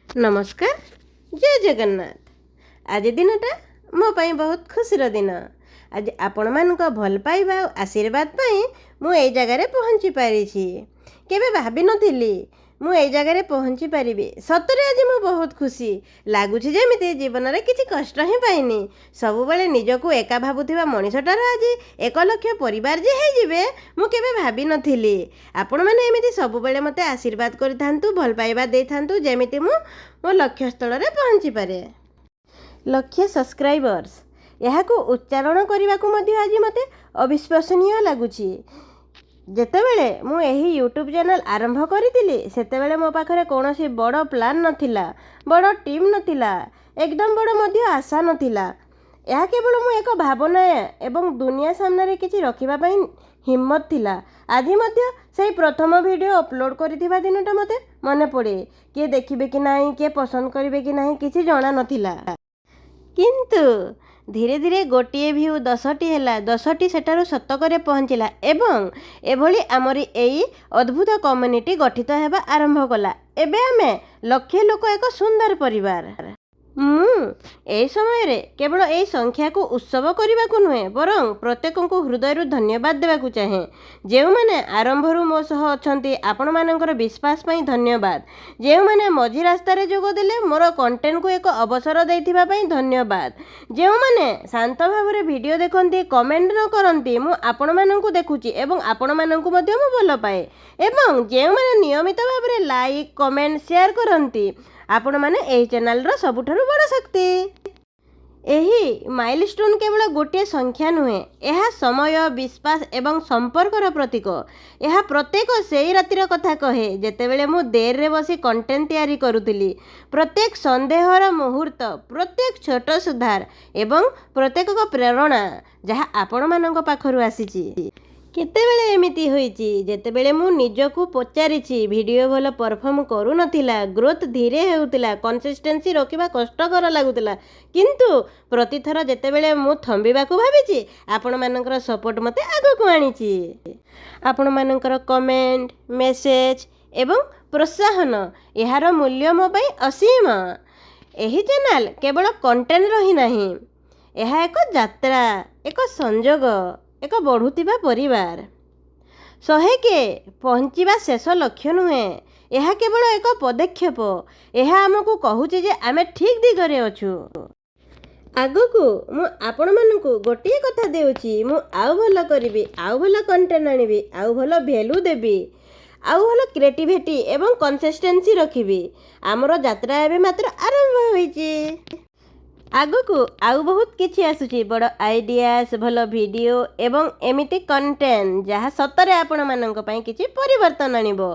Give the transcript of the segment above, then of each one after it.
नमस्कार जय जगन्नाथ। आज दिनटा मो पाई बहुत खुशीर दिन। आज आपण मानक भल पाइबा आशीर्वाद पाई मु ए जगार पहुँची पारी। केबे भाभी नथिली मु ए जगार पहुँची पारिबी। सतरे आज मु बहुत खुशी लागुछि जेमिति जीवन रे किछि कष्ट ही पाइनी। सब बेले निजको एका भाबुथिबा मनिषटार आज 1 लाख परिवार जे हे जिवे मु केबे भाबी नथिली। आपण माने एमिति सब बेले मते आशीर्वाद करिथांतु, भल पाइबा देइथांतु जेमिति मु मो लक्ष्य स्थल रे पहुँची पारे। लक्ष्य सब्सक्राइबर्स यहाकू उच्चारण करने को आज मते अविश्वसनीय लगुची। जेतेबेले मु एही यूट्यूब चैनल आरंभ करी सेतेबेले मो पाखरे कौनसी बड़ प्लान नथिला, बड़ टीम नथिला, एकदम बड़ मध्य आशा नथिला। यह केवल मु एक भावना एवं दुनिया सामने किछि रखिबा पई हिम्मत थिला। आज मध्य से प्रथम वीडियो अपलोड करिथिबा दिनटा मते मने पड़े। किए देखिबे कि नाही, किए पसंद करिबे कि नाही किछि जणा नथिला। किंतु धीरे धीरे गोटे भ्यू 10टी है, 10टी सेठारु शतकरे पहुँचला एवं एभली आमरी एई अद्भुत कम्युनिटी गठित हेबा आरंभ कला। एबे आमे लक्षे लोक एक सुंदर परिवार। ए समय रे केवल ए संख्या को उत्सव करने को नुहे बरं प्रत्येक को हृदय धन्यवाद देवाकू चाहे। जो मैंने आरंभरू मो सह अछंती आपण मानकर विश्वास पई धन्यवाद। जो मैंने मझी रास्ता रे जोग देले मोर कंटेंट को एक अवसर देथिबा पई धन्यवाद। जो मैंने शांत भाव रे वीडियो देखंती, कमेंट न करंती, मु आपण माननकू देखुची एवं आपण माननकू मध्ये मु भल पाए। एवं जो मैंने नियमित भाव रे लाइक, कमेंट, शेयर करंती आपण माने एही चैनल रो सबुठारु बड़ शक्ति। एही माइलस्टोन केवल गोटे संख्या नुहे, यह समय, विश्वास एवं संपर्कर प्रतीक। यह प्रत्येक सेई रातिर कथा कहे जेतेबेले मु देर रे बसी कंटेंट तैयारी करुतिली। प्रत्येक संदेहर मुहूर्त, प्रत्येक छोट सुधार एवं प्रत्येक प्रेरणा जहाँ आपण मानक पाखरु आसीची। केतेबेले एमिति होईची जेतेबेले मु निजकू पचारिछि वीडियो भल परफॉर्म करू नथिला, ग्रोथ धीरे हेउतिला, कंसिस्टेंसी रखिबा कष्टकर लागुतिला। किंतु प्रतिथर जेतेबेले मु थंबिबाकू भाबिछि आपण मानकर सपोर्ट मते आगकू आनिछि। आपण मानकर कमेंट, मेसेज एवं प्रोत्साहन यार मूल्य मो पई असीम। एही चैनल केवल कंटेंट रही नाही, यह एक यात्रा, एक संजोग, एक बढ़ुतिबा परिवार। 100 के पहुँचवा शेष लक्ष्य नुहे, यह केवल एक पदक्षेप। यह आमको कहूचे जे आमे ठीक दिगरे अछु। आगकू मु आपण मानकू गोटे कथा देउची, मु आउ भल करिवि, आउ भल कंटेंट आनिवि, आउ भल वैल्यू देबी, आउ भल क्रिएटिविटी एवं कंसिस्टेंसी रखिवि। आमर यात्रा एबे मात्र आरंभ होईची। आगकू आउ बहुत किछि आसुची, बड़ आइडियास, भल वीडियो एवं एमिति कंटेंट जहाँ सतरे आपण मानक पई किछि परिवर्तन आनिबो।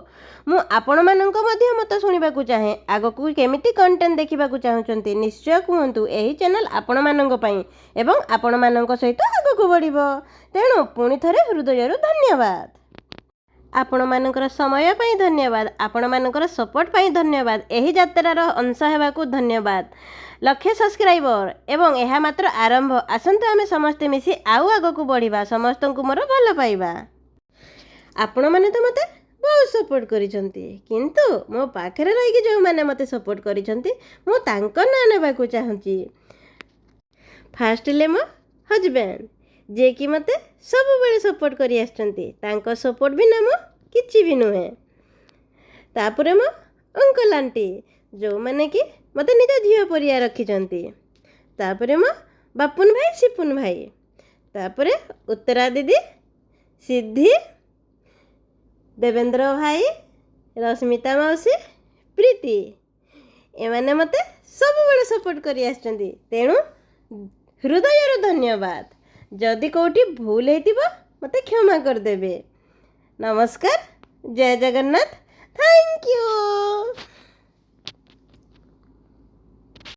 मु आपण मानक मध्ये मत सुनिबाकू चाहे। आगकू केमिति कंटेंट देखिबाकू चाहुचंती निश्चय कहंतु। एही चैनल आपण मानक पई एवं आपण मानक सहित आगकू बढ़िबो। तेणु पुनि थरे हृदयरु धन्यवाद। आपण मानकर समय पाई धन्यवाद, आपण मानकर सपोर्ट पाई धन्यवाद, एही यात्रार अंश हेबाकू धन्यवाद। लक्षे सब्सक्राइबर एवं यह मात्र आरंभ। आसंतु आमे समस्ते मिसी आउ आगकू बढ़िबा, समस्तंकु मोर भल पाइबा। आपण माने तो मते बहुत सपोर्ट करिसंती, किंतु मो पाखरे रही कि जो माने मते सपोर्ट करिसंती मु तांको ना नेबाकू चाहूची। फास्ट ले मो हजबैंड जे कि मते सब बेले सपोर्ट करी आछंती, तांको सपोर्ट बिना मो किछि भी नुहे। तापरे मो अंकल आंटी जो माने कि मते निज झियो परिया रखिचंती। तापरे मो बापुन भाई, सिपुन भाई, तापरे उत्तरा दीदी, सिद्धि, देवेंद्र भाई, रश्मिता मौसी, प्रीति एमाने मते सब बेले सपोर्ट करी आछंती। तेणु हृदयरु धन्यवाद। जदि कोठी भूल हेतिबो मते क्षमा कर देबे। नमस्कार, जय जगन्नाथ, थैंक यू।